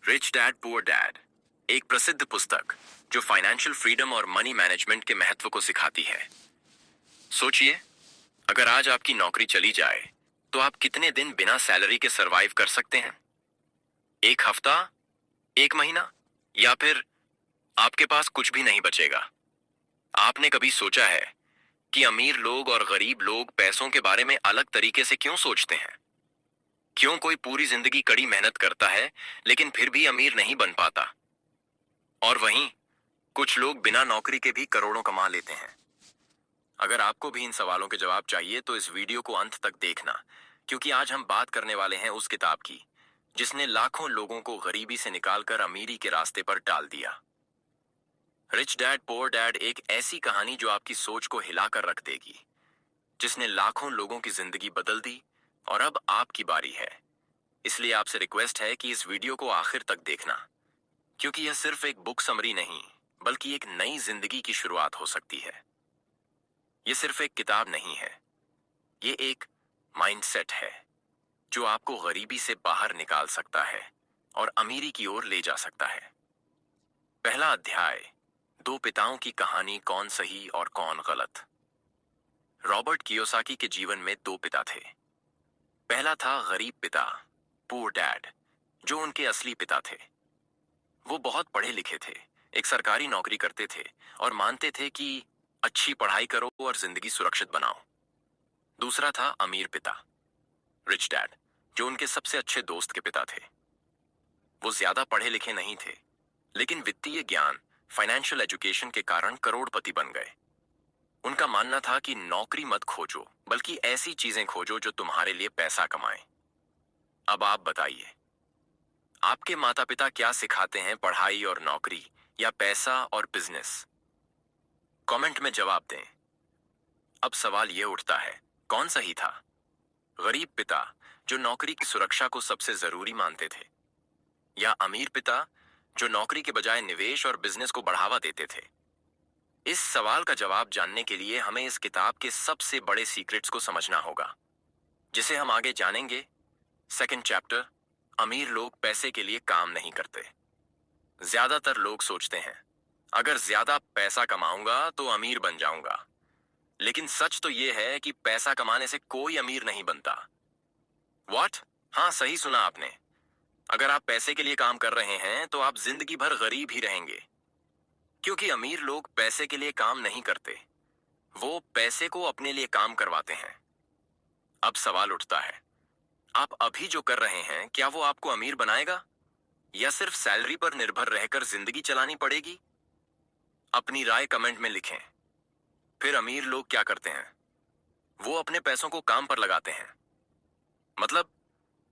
Rich dad poor dad एक प्रसिद्ध पुस्तक जो फाइनेंशियल फ्रीडम और मनी मैनेजमेंट के महत्व को सिखाती है। सोचिए, अगर आज आपकी नौकरी चली जाए तो आप कितने दिन बिना सैलरी के सरवाइव कर सकते हैं? एक हफ्ता, एक महीना, या फिर आपके पास कुछ भी नहीं बचेगा? आपने कभी सोचा है कि अमीर लोग और गरीब लोग पैसों के बारे में अलग तरीके से क्यों सोचते हैं? क्यों कोई पूरी जिंदगी कड़ी मेहनत करता है लेकिन फिर भी अमीर नहीं बन पाता, और वहीं कुछ लोग बिना नौकरी के भी करोड़ों कमा लेते हैं? अगर आपको भी इन सवालों के जवाब चाहिए तो इस वीडियो को अंत तक देखना, क्योंकि आज हम बात करने वाले हैं उस किताब की जिसने लाखों लोगों को गरीबी से निकालकर अमीरी के रास्ते पर डाल दिया। रिच डैड पुअर डैड एक ऐसी कहानी जो आपकी सोच को हिलाकर रख देगी, जिसने लाखों लोगों की जिंदगी बदल दी। और अब आपकी बारी है, इसलिए आपसे रिक्वेस्ट है कि इस वीडियो को आखिर तक देखना, क्योंकि यह सिर्फ एक बुक समरी नहीं, बल्कि एक नई जिंदगी की शुरुआत हो सकती है। यह सिर्फ एक किताब नहीं है, ये एक माइंडसेट है जो आपको गरीबी से बाहर निकाल सकता है और अमीरी की ओर ले जा सकता है। पहला अध्याय, दो पिताओं की कहानी, कौन सही और कौन गलत। रॉबर्ट कियोसाकी के जीवन में दो पिता थे। पहला था गरीब पिता, पुअर डैड, जो उनके असली पिता थे। वो बहुत पढ़े लिखे थे, एक सरकारी नौकरी करते थे और मानते थे कि अच्छी पढ़ाई करो और जिंदगी सुरक्षित बनाओ। दूसरा था अमीर पिता, रिच डैड, जो उनके सबसे अच्छे दोस्त के पिता थे। वो ज्यादा पढ़े लिखे नहीं थे, लेकिन वित्तीय ज्ञान, फाइनेंशियल एजुकेशन के कारण करोड़पति बन गए। उनका मानना था कि नौकरी मत खोजो, बल्कि ऐसी चीजें खोजो जो तुम्हारे लिए पैसा कमाएं। अब आप बताइए, आपके माता पिता क्या सिखाते हैं, पढ़ाई और नौकरी, या पैसा और बिजनेस? कमेंट में जवाब दें। अब सवाल यह उठता है, कौन सही था? गरीब पिता, जो नौकरी की सुरक्षा को सबसे जरूरी मानते थे, या अमीर पिता, जो नौकरी के बजाय निवेश और बिजनेस को बढ़ावा देते थे? इस सवाल का जवाब जानने के लिए हमें इस किताब के सबसे बड़े सीक्रेट्स को समझना होगा, जिसे हम आगे जानेंगे। सेकंड चैप्टर, अमीर लोग पैसे के लिए काम नहीं करते। ज्यादातर लोग सोचते हैं, अगर ज्यादा पैसा कमाऊंगा तो अमीर बन जाऊंगा। लेकिन सच तो यह है कि पैसा कमाने से कोई अमीर नहीं बनता। व्हाट? हाँ, सही सुना आपने। अगर आप पैसे के लिए काम कर रहे हैं तो आप जिंदगी भर गरीब ही रहेंगे, क्योंकि अमीर लोग पैसे के लिए काम नहीं करते, वो पैसे को अपने लिए काम करवाते हैं। अब सवाल उठता है, आप अभी जो कर रहे हैं, क्या वो आपको अमीर बनाएगा, या सिर्फ सैलरी पर निर्भर रहकर जिंदगी चलानी पड़ेगी? अपनी राय कमेंट में लिखें। फिर अमीर लोग क्या करते हैं? वो अपने पैसों को काम पर लगाते हैं। मतलब,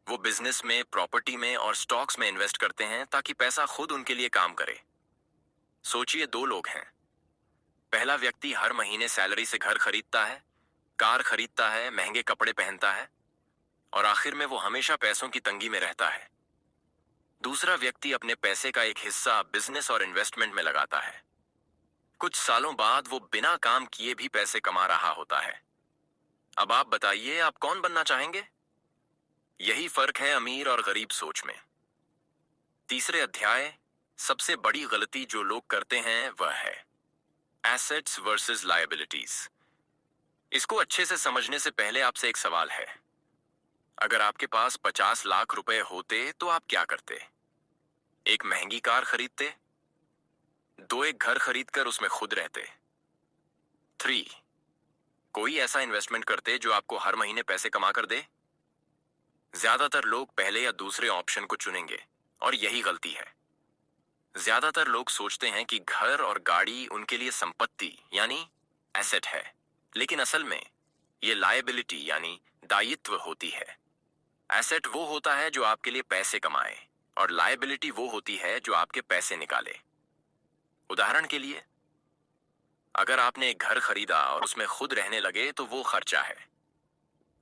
वो बिजनेस में, प्रॉपर्टी में और स्टॉक्स में इन्वेस्ट करते हैं ताकि पैसा खुद उनके लिए काम करे। सोचिए, दो लोग हैं। पहला व्यक्ति हर महीने सैलरी से घर खरीदता है, कार खरीदता है, महंगे कपड़े पहनता है, और आखिर में वो हमेशा पैसों की तंगी में रहता है। दूसरा व्यक्ति अपने पैसे का एक हिस्सा बिजनेस और इन्वेस्टमेंट में लगाता है। कुछ सालों बाद वो बिना काम किए भी पैसे कमा रहा होता है। अब आप बताइए, आप कौन बनना चाहेंगे? यही फर्क है अमीर और गरीब सोच में। तीसरे अध्याय, सबसे बड़ी गलती जो लोग करते हैं वह है एसेट्स वर्सेस लायबिलिटीज। इसको अच्छे से समझने से पहले आपसे एक सवाल है, अगर आपके पास 50 लाख रुपए होते तो आप क्या करते? एक महंगी कार खरीदते? दो एक घर खरीदकर उसमें खुद रहते? थ्री, कोई ऐसा इन्वेस्टमेंट करते जो आपको हर महीने पैसे कमा कर दे? ज्यादातर लोग पहले या दूसरे ऑप्शन को चुनेंगे, और यही गलती है। ज्यादातर लोग सोचते हैं कि घर और गाड़ी उनके लिए संपत्ति यानी एसेट है, लेकिन असल में ये लायबिलिटी यानी दायित्व होती है। एसेट वो होता है जो आपके लिए पैसे कमाए, और लायबिलिटी वो होती है जो आपके पैसे निकाले। उदाहरण के लिए, अगर आपने एक घर खरीदा और उसमें खुद रहने लगे तो वो खर्चा है,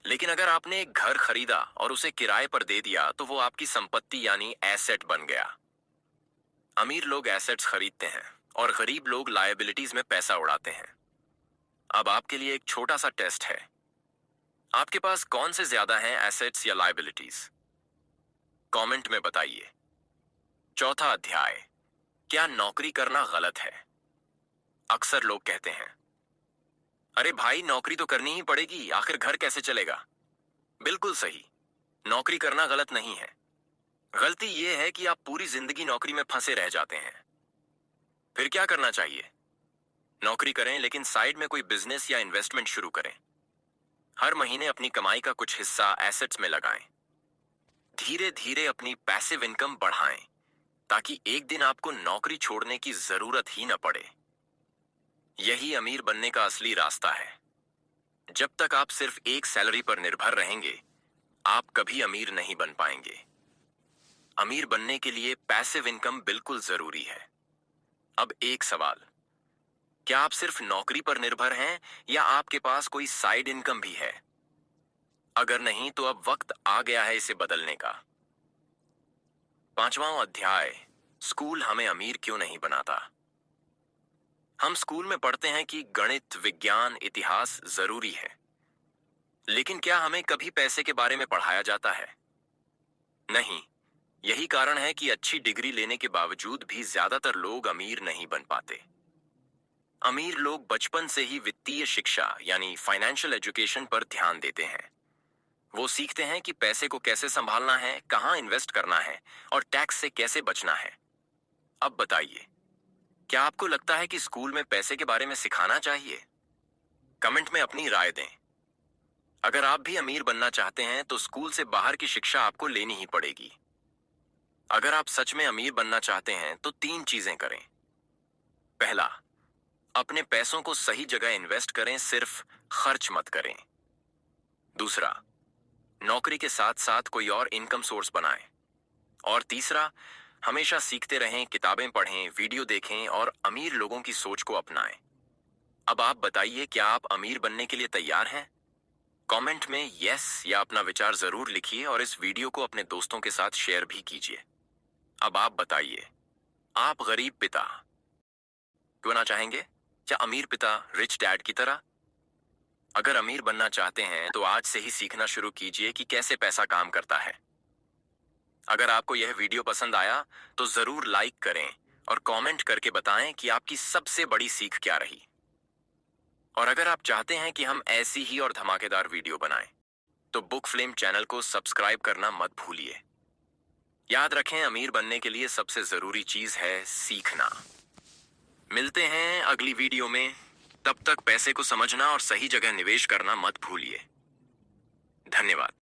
लेकिन अगर आपने एक घर खरीदा और उसे किराए पर दे दिया तो वो आपकी संपत्ति यानी एसेट बन गया। अमीर लोग एसेट्स खरीदते हैं और गरीब लोग लायबिलिटीज में पैसा उड़ाते हैं। अब आपके लिए एक छोटा सा टेस्ट है, आपके पास कौन से ज्यादा हैं, एसेट्स या लायबिलिटीज? कमेंट में बताइए। चौथा अध्याय, क्या नौकरी करना गलत है? अक्सर लोग कहते हैं, अरे भाई नौकरी तो करनी ही पड़ेगी, आखिर घर कैसे चलेगा? बिल्कुल सही। नौकरी करना गलत नहीं है। गलती यह है कि आप पूरी जिंदगी नौकरी में फंसे रह जाते हैं। फिर क्या करना चाहिए? नौकरी करें लेकिन साइड में कोई बिजनेस या इन्वेस्टमेंट शुरू करें। हर महीने अपनी कमाई का कुछ हिस्सा एसेट्स में लगाएं। धीरे धीरे अपनी पैसिव इनकम बढ़ाएं ताकि एक दिन आपको नौकरी छोड़ने की जरूरत ही न पड़े। यही अमीर बनने का असली रास्ता है। जब तक आप सिर्फ एक सैलरी पर निर्भर रहेंगे, आप कभी अमीर नहीं बन पाएंगे। अमीर बनने के लिए पैसिव इनकम बिल्कुल जरूरी है। अब एक सवाल, क्या आप सिर्फ नौकरी पर निर्भर हैं या आपके पास कोई साइड इनकम भी है? अगर नहीं तो अब वक्त आ गया है इसे बदलने का। पांचवां अध्याय, स्कूल हमें अमीर क्यों नहीं बनाता? हम स्कूल में पढ़ते हैं कि गणित, विज्ञान, इतिहास जरूरी है, लेकिन क्या हमें कभी पैसे के बारे में पढ़ाया जाता है? नहीं। यही कारण है कि अच्छी डिग्री लेने के बावजूद भी ज्यादातर लोग अमीर नहीं बन पाते। अमीर लोग बचपन से ही वित्तीय शिक्षा यानी फाइनेंशियल एजुकेशन पर ध्यान देते हैं। वो सीखते हैं कि पैसे को कैसे संभालना है, कहाँ इन्वेस्ट करना है और टैक्स से कैसे बचना है। अब बताइए, क्या आपको लगता है कि स्कूल में पैसे के बारे में सिखाना चाहिए? कमेंट में अपनी राय दें। अगर आप भी अमीर बनना चाहते हैं तो स्कूल से बाहर की शिक्षा आपको लेनी ही पड़ेगी। अगर आप सच में अमीर बनना चाहते हैं तो तीन चीजें करें। पहला, अपने पैसों को सही जगह इन्वेस्ट करें, सिर्फ खर्च मत करें। दूसरा, नौकरी के साथ साथ कोई और इनकम सोर्स बनाएं। और तीसरा, हमेशा सीखते रहें, किताबें पढ़ें, वीडियो देखें और अमीर लोगों की सोच को अपनाएं। अब आप बताइए, क्या आप अमीर बनने के लिए तैयार हैं? कमेंट में यस या अपना विचार जरूर लिखिए और इस वीडियो को अपने दोस्तों के साथ शेयर भी कीजिए। अब आप बताइए, आप गरीब पिता क्यों ना चाहेंगे या अमीर पिता रिच डैड की तरह? अगर अमीर बनना चाहते हैं तो आज से ही सीखना शुरू कीजिए कि कैसे पैसा काम करता है। अगर आपको यह वीडियो पसंद आया तो जरूर लाइक करें और कमेंट करके बताएं कि आपकी सबसे बड़ी सीख क्या रही। और अगर आप चाहते हैं कि हम ऐसी ही और धमाकेदार वीडियो बनाएं, तो बुक फ्लेम चैनल को सब्सक्राइब करना मत भूलिए। याद रखें, अमीर बनने के लिए सबसे जरूरी चीज है सीखना। मिलते हैं अगली वीडियो में। तब तक पैसे को समझना और सही जगह निवेश करना मत भूलिए। धन्यवाद।